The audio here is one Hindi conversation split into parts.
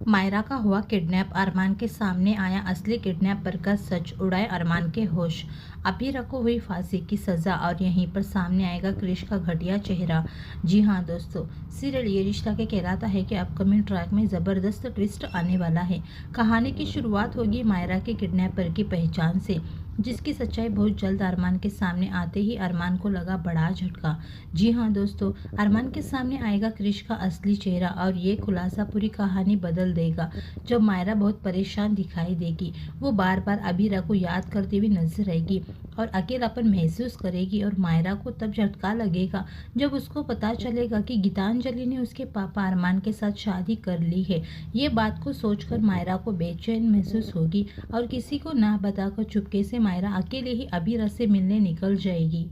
मायरा का हुआ किडनैप, अरमान के सामने आया असली किडनैपर का सच, उड़ाए अरमान के होश। अबीरा को हुई फांसी की सजा और यहीं पर सामने आएगा क्रिश का घटिया चेहरा। जी हाँ दोस्तों, सीरियल ये रिश्ता के कहलाता है कि अपकमिंग ट्रैक में ज़बरदस्त ट्विस्ट आने वाला है। कहानी की शुरुआत होगी मायरा के किडनैपर की पहचान से, जिसकी सच्चाई बहुत जल्द अरमान के सामने आते ही अरमान को लगा बड़ा झटका। जी हाँ दोस्तों, अरमान के सामने आएगा क्रिश का असली चेहरा और ये खुलासा पूरी कहानी बदल देगा। जब मायरा बहुत परेशान दिखाई देगी, वो बार बार अबीरा को याद करती हुई नजर आएगी और अकेलापन महसूस करेगी। और मायरा को तब झटका लगेगा जब उसको पता चलेगा कि गीतांजलि ने उसके पापा अरमान के साथ शादी कर ली है। ये बात को सोचकर मायरा को बेचैन महसूस होगी और किसी को ना बताकर चुपके से मायरा अकेले ही अबीरा से मिलने निकल जाएगी।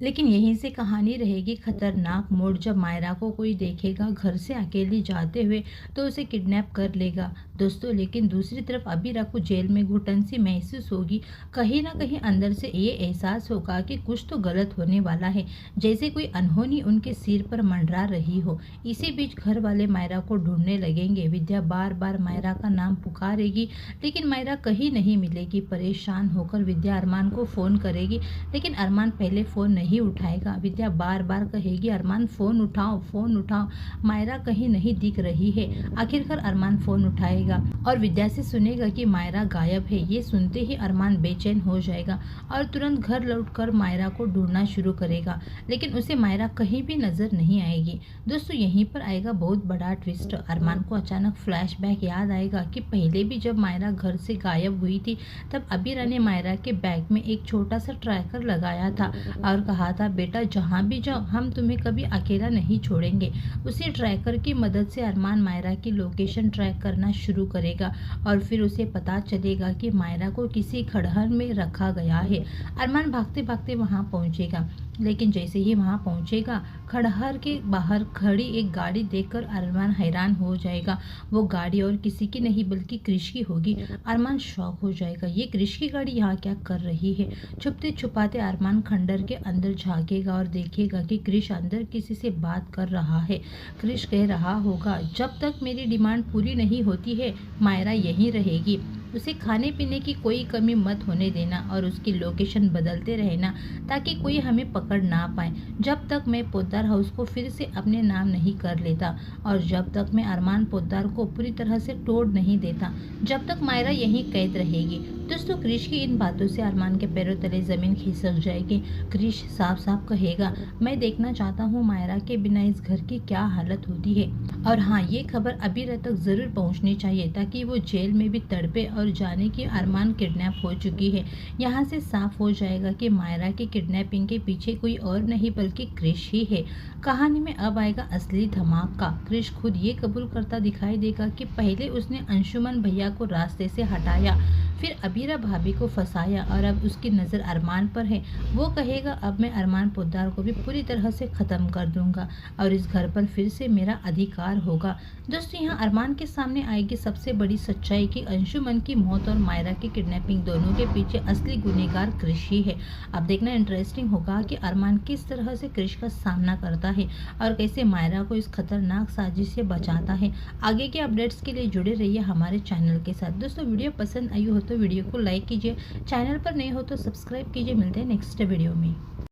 लेकिन यहीं से कहानी रहेगी खतरनाक मोड़। जब मायरा को कोई देखेगा घर से अकेली जाते हुए तो उसे किडनैप कर लेगा दोस्तों। लेकिन दूसरी तरफ अबीरा को जेल में घुटन सी महसूस होगी। कहीं ना कहीं अंदर से ये एहसास होगा कि कुछ तो गलत होने वाला है, जैसे कोई अनहोनी उनके सिर पर मंडरा रही हो। इसी बीच घर वाले मायरा को ढूंढने लगेंगे। विद्या बार बार मायरा का नाम पुकारेगी, लेकिन मायरा कहीं नहीं मिलेगी। परेशान होकर विद्या अरमान को फोन करेगी, लेकिन अरमान पहले फोन नहीं उठाएगा। विद्या बार बार कहेगी, अरमान फोन उठाओ, फोन उठाओ। मायरा कहीं नहीं दिख रही है। आखिरकार अरमान फोन उठाएगा और विद्या से सुनेगा कि मायरा गायब है। ये सुनते ही अरमान बेचैन हो जाएगा और तुरंत घर लौटकर मायरा को ढूंढना शुरू करेगा, लेकिन उसे मायरा कहीं भी नजर नहीं आएगी। दोस्तों, यहीं पर आएगा बहुत बड़ा ट्विस्ट। अरमान को अचानक फ्लैशबैक याद आएगा कि पहले भी जब मायरा घर से गायब हुई थी, तब अबीरा ने मायरा के बैग में एक छोटा सा ट्रैकर लगाया था और कहा था, बेटा जहाँ भी जाओ हम तुम्हें कभी अकेला नहीं छोड़ेंगे। उसी ट्रैकर की मदद से अरमान मायरा की लोकेशन ट्रैक करना शुरू करेगा और फिर उसे पता चलेगा कि मायरा को किसी खड़हर में रखा गया है। अरमान भागते भागते वहां पहुंचेगा, लेकिन जैसे ही वहां पहुंचेगा, खड़हर के बाहर खड़ी एक गाड़ी देखकर अरमान हैरान हो जाएगा। वो गाड़ी और किसी की नहीं बल्कि क्रिश की होगी। अरमान शॉक हो जाएगा, ये क्रिश की गाड़ी यहाँ क्या कर रही है। छुपते छुपाते अरमान खंडर के अंदर झांकेगा और देखेगा कि क्रिश अंदर किसी से बात कर रहा है। क्रिश कह रहा होगा, जब तक मेरी डिमांड पूरी नहीं होती है मायरा यहीं रहेगी। उसे खाने पीने की कोई कमी मत होने देना और उसकी लोकेशन बदलते रहना ताकि कोई हमें पकड़ ना पाए। जब तक मैं पोद्दार हाउस को फिर से अपने नाम नहीं कर लेता और जब तक मैं अरमान पोद्दार को पूरी तरह से तोड़ नहीं देता, जब तक मायरा यहीं कैद रहेगी। दोस्तों, क्रिश की इन बातों से अरमान के पैरों तले जमीन खिसक जाएगी। क्रिश साफ साफ कहेगा, मैं देखना चाहता हूँ मायरा के बिना इस घर की क्या हालत होती है। और हाँ, ये खबर अबीरा तक जरूर पहुँचनी चाहिए ताकि वो जेल में भी तड़पे और जाने की अरमान किडनैप हो चुकी है। यहाँ से साफ हो जाएगा कि मायरा की किडनैपिंग के पीछे कोई और नहीं बल्कि क्रिश ही है। कहानी में अब आएगा असली धमाका। क्रिश खुद ये कबूल करता दिखाई देगा कि पहले उसने अंशुमन भैया को रास्ते से हटाया, फिर अबीरा भाभी को फंसाया और अब उसकी नज़र अरमान पर है। वो कहेगा, अब मैं अरमान पोद्दार को भी पूरी तरह से ख़त्म कर दूंगा और इस घर पर फिर से मेरा अधिकार होगा। दोस्तों, यहाँ अरमान के सामने आएगी सबसे बड़ी सच्चाई कि अंशुमन की मौत और मायरा की किडनैपिंग दोनों के पीछे असली गुनहगार क्रिश ही है। अब देखना इंटरेस्टिंग होगा कि अरमान किस तरह से क्रिश का सामना करता है और कैसे मायरा को इस खतरनाक साजिश से बचाता है। आगे के अपडेट्स के लिए जुड़े रहिए हमारे चैनल के साथ। दोस्तों, वीडियो पसंद आई हो तो वीडियो को लाइक कीजिए, चैनल पर नए हो तो सब्सक्राइब कीजिए। मिलते हैं नेक्स्ट वीडियो में।